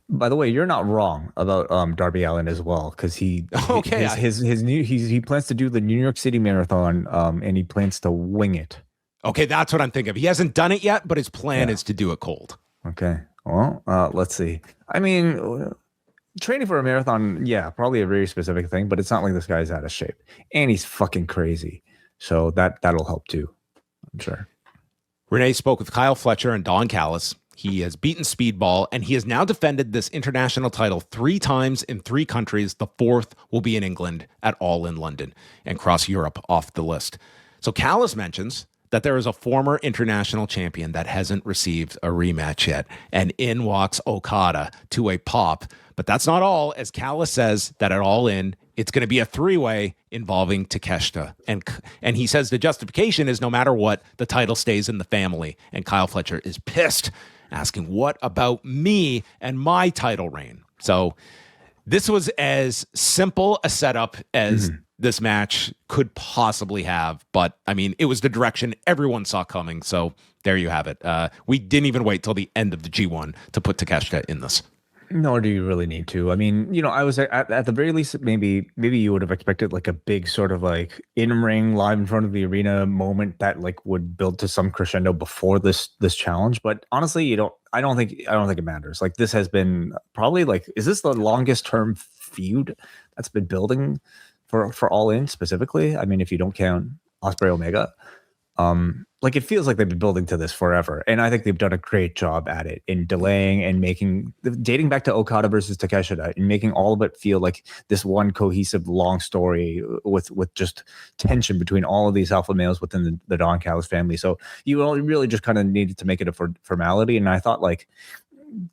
By the way, you're not wrong about Darby Allin as well because he plans to do the New York City Marathon and he plans to wing it. Okay, that's what I'm thinking of. He hasn't done it yet, but his plan is to do it cold. Okay. Well, let's see. I mean, training for a marathon, probably a very specific thing, but it's not like this guy's out of shape. And he's fucking crazy. So that'll help too, I'm sure. Renee spoke with Kyle Fletcher and Don Callis. He has beaten Speedball, and he has now defended this international title 3 times in 3 countries. The 4th will be in England at All in London, and cross Europe off the list. So Callis mentions that there is a former international champion that hasn't received a rematch yet, and in walks Okada to a pop. But that's not all, as Callis says that at All In, it's going to be a 3-way involving Takeshita. And he says the justification is no matter what, the title stays in the family. And Kyle Fletcher is pissed, asking, what about me and my title reign? So this was as simple a setup as this match could possibly have. But, I mean, it was the direction everyone saw coming. So there you have it. We didn't even wait till the end of the G1 to put Takeshita in this. Nor do you really need to. I mean, you know, I was at the very least, maybe you would have expected like a big sort of like in-ring live in front of the arena moment that like would build to some crescendo before this challenge. But honestly, I don't think it matters. Like this has been probably like, is this the longest term feud that's been building for All In specifically? I mean, if you don't count Ospreay Omega. Like it feels like they've been building to this forever, and I think they've done a great job at it in delaying and dating back to Okada versus Takeshita and making all of it feel like this one cohesive long story with just tension between all of these alpha males within the Don Callis family. So you really just kind of needed to make it a formality, and I thought like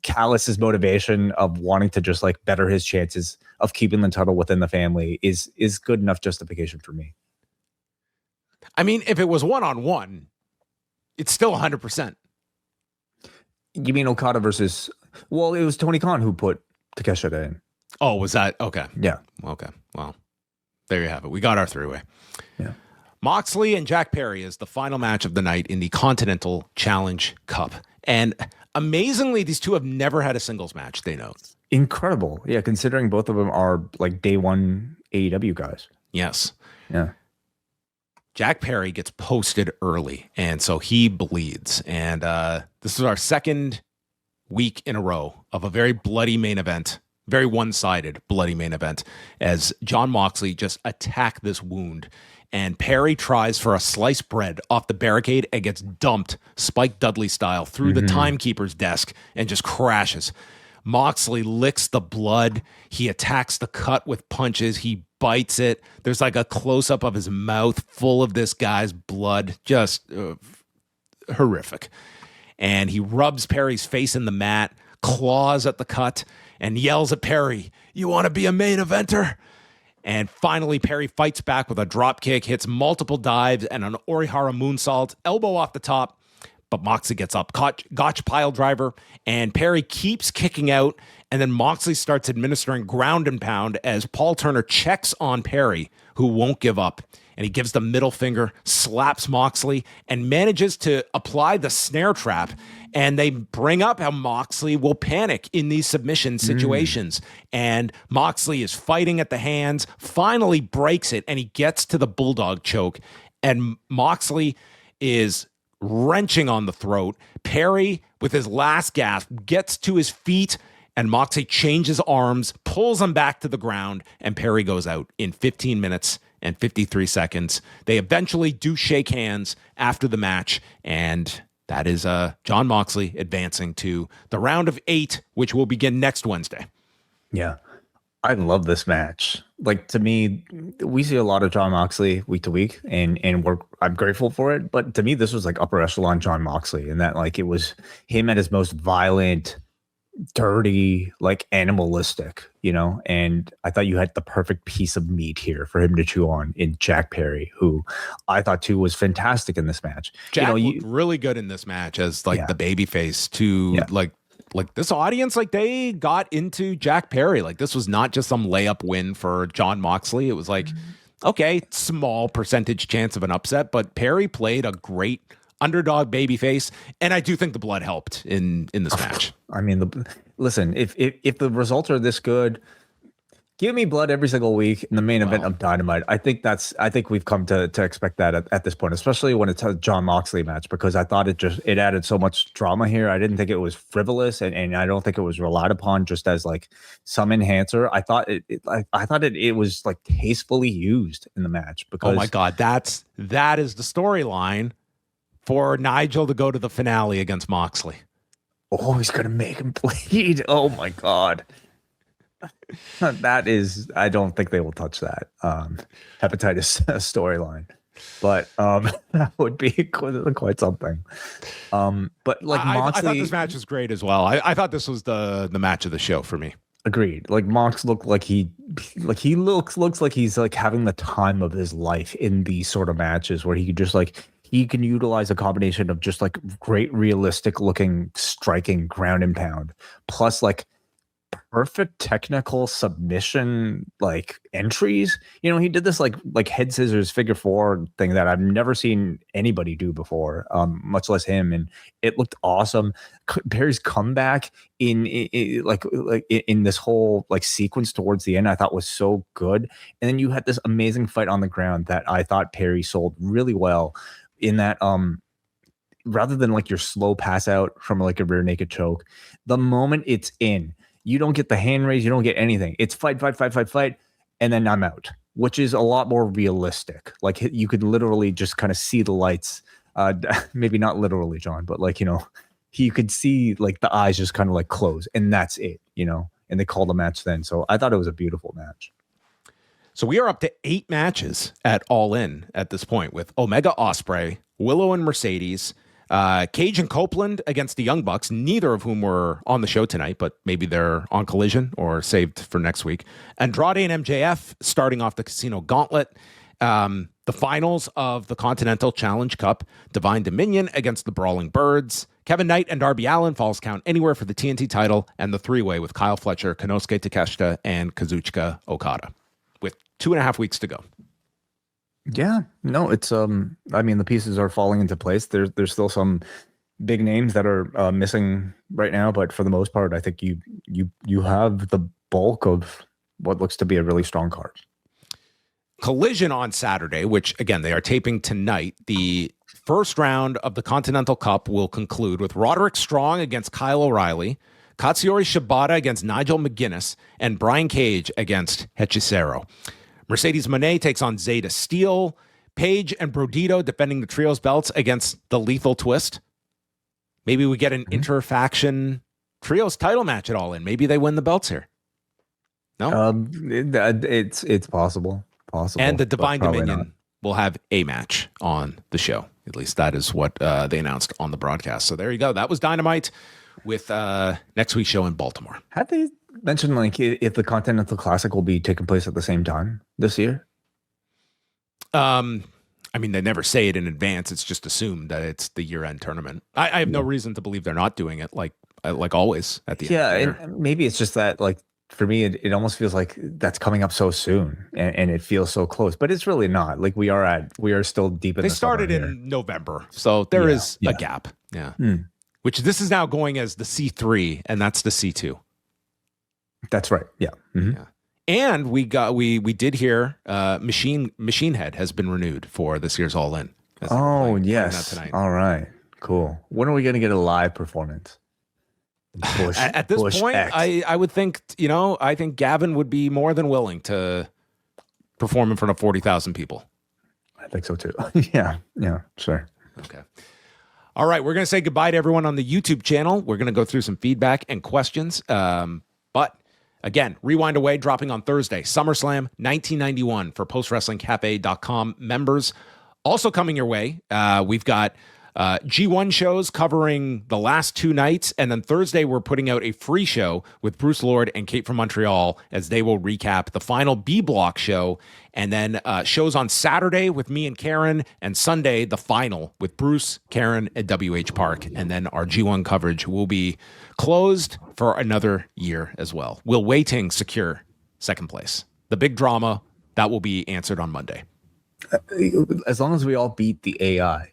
Callis's motivation of wanting to just like better his chances of keeping the title within the family is good enough justification for me. I mean, if it was 1-on-1, it's still 100%. You mean Okada versus... Well, it was Tony Khan who put Takeshita in. Oh, was that... Okay. Yeah. Okay. Well, there you have it. We got our 3-way. Yeah. Moxley and Jack Perry is the final match of the night in the Continental Challenge Cup. And amazingly, these two have never had a singles match, they note. Incredible. Yeah, considering both of them are like day one AEW guys. Yes. Yeah. Jack Perry gets posted early, and so he bleeds. And this is our 2nd week in a row of a very bloody main event, very one-sided bloody main event, as Jon Moxley just attacked this wound. And Perry tries for a sliced bread off the barricade and gets dumped Spike Dudley style through the timekeeper's desk and just crashes. Moxley licks the blood. He attacks the cut with punches. He bites it. There's like a close-up of his mouth full of this guy's blood. Just horrific. And he rubs Perry's face in the mat, claws at the cut, and yells at Perry, "You want to be a main eventer?" And finally, Perry fights back with a drop kick, hits multiple dives and an Orihara moonsault, elbow off the top. But Moxley gets up, gotch pile driver, and Perry keeps kicking out. And then Moxley starts administering ground and pound as Paul Turner checks on Perry, who won't give up. And he gives the middle finger, slaps Moxley, and manages to apply the snare trap. And they bring up how Moxley will panic in these submission situations. And Moxley is fighting at the hands, finally breaks it, and he gets to the bulldog choke. And Moxley is wrenching on the throat. Perry, with his last gasp, gets to his feet, and Moxley changes arms, pulls him back to the ground, and Perry goes out in 15 minutes and 53 seconds. They eventually do shake hands after the match, and that is Jon Moxley advancing to the round of 8, which will begin next Wednesday. Yeah. I love this match. Like, to me, we see a lot of Jon Moxley week to week, and I'm grateful for it. But to me, this was like upper echelon Jon Moxley, and that like it was him at his most violent, dirty, like animalistic, you know. And I thought you had the perfect piece of meat here for him to chew on in Jack Perry, who I thought too was fantastic in this match. Jack looked really good in this match as like the babyface to like this audience, like they got into Jack Perry. Like this was not just some layup win for Jon Moxley. It was like, okay, small percentage chance of an upset, but Perry played a great underdog babyface, and I do think the blood helped in this match. I mean, listen, if the results are this good, give me blood every single week in the main event of Dynamite. I think we've come to expect that at this point, especially when it's a Jon Moxley match, because I thought it added so much drama here. I didn't think it was frivolous, and I don't think it was relied upon just as like some enhancer. I thought it was like tastefully used in the match. Because oh my God, that is the storyline for Nigel to go to the finale against Moxley. Oh, he's gonna make him bleed. Oh my god. That is, I don't think they will touch that hepatitis storyline, but that would be quite something. But like Moxley, I thought this match was great as well. I thought this was the match of the show for me. Agreed. Like Mox looked like he looks like he's like having the time of his life in these sort of matches where he could just like he can utilize a combination of just like great realistic looking striking ground and pound plus like perfect technical submission like entries. You know, he did this like head scissors figure four thing that I've never seen anybody do before, much less him, and it looked awesome. Perry's comeback in this whole like sequence towards the end I thought was so good, and then you had this amazing fight on the ground that I thought Perry sold really well in that rather than like your slow pass out from like a rear naked choke, the moment it's in, you don't get the hand raise. You don't get anything. It's fight. And then I'm out, which is a lot more realistic. Like you could literally just kind of see the lights. Maybe not literally, John, but like, you know, you could see like the eyes just kind of like close and that's it, you know, and they called the match then. So I thought it was a beautiful match. So we are up to 8 matches at All In at this point with Omega Ospreay, Willow and Mercedes, Cage and Copeland against the Young Bucks, neither of whom were on the show tonight, but maybe they're on Collision or saved for next week. Andrade and MJF starting off the Casino Gauntlet. The finals of the Continental Challenge Cup, Divine Dominion against the Brawling Birds. Kevin Knight and Darby Allin, Falls Count Anywhere for the TNT title, and the three-way with Kyle Fletcher, Konosuke Takeshita, and Kazuchika Okada, with 2.5 weeks to go. Yeah, no, it's I mean the pieces are falling into place. There's still some big names that are missing right now, but for the most part, I think you have the bulk of what looks to be a really strong card. Collision on Saturday, which again they are taping tonight. The first round of the Continental Cup will conclude with Roderick Strong against Kyle O'Reilly, Katsuyori Shibata against Nigel McGuinness, and Brian Cage against Hechicero. Mercedes Moné takes on Zeta Steel. Paige and Brodito defending the trios belts against the Lethal Twist. Maybe we get an interfaction trios title match at All In. Maybe they win the belts here. No, it's possible. And the Divine Dominion will have a match on the show. At least that is what they announced on the broadcast. So there you go. That was Dynamite with next week's show in Baltimore. Had they mentioned like if the Continental Classic will be taking place at the same time this year? I mean, they never say it in advance. It's just assumed that it's the year-end tournament. I have no reason to believe they're not doing it like always at the end. Yeah, and maybe it's just that like for me, it almost feels like that's coming up so soon and it feels so close, but it's really not. Like we are still deep in they the started in here. November, so there is a gap. Yeah. Which this is now going as the C3 and that's the C2. That's right. Yeah. Mm-hmm. Yeah. And we did hear Machine Head has been renewed for this year's All In. Oh, yes. All right. Cool. When are we going to get a live performance? At this point, I would think, I think Gavin would be more than willing to perform in front of 40,000 people. I think so too. Yeah, sure. Okay. All right, we're going to say goodbye to everyone on the YouTube channel. We're going to go through some feedback and questions. But again, Rewind-A-Wai dropping on Thursday. SummerSlam 1991 for postwrestlingcafe.com members. Also coming your way, we've got G1 shows covering the last 2 nights, and then Thursday we're putting out a free show with Bruce Lord and Kate from Montreal as they will recap the final B Block show, and then shows on Saturday with me and Karen, and Sunday the final with Bruce, Karen, and WH Park, and then our G1 coverage will be closed for another year as well. Will Wai Ting secure second place? The big drama that will be answered on Monday. As long as we all beat the AI,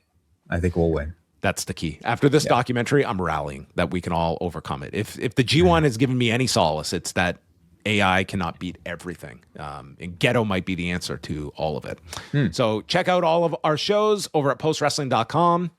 I think we'll win. That's the key. After this documentary, I'm rallying that we can all overcome it. If the G1 has given me any solace, it's that AI cannot beat everything. And Ghetto might be the answer to all of it. So check out all of our shows over at postwrestling.com.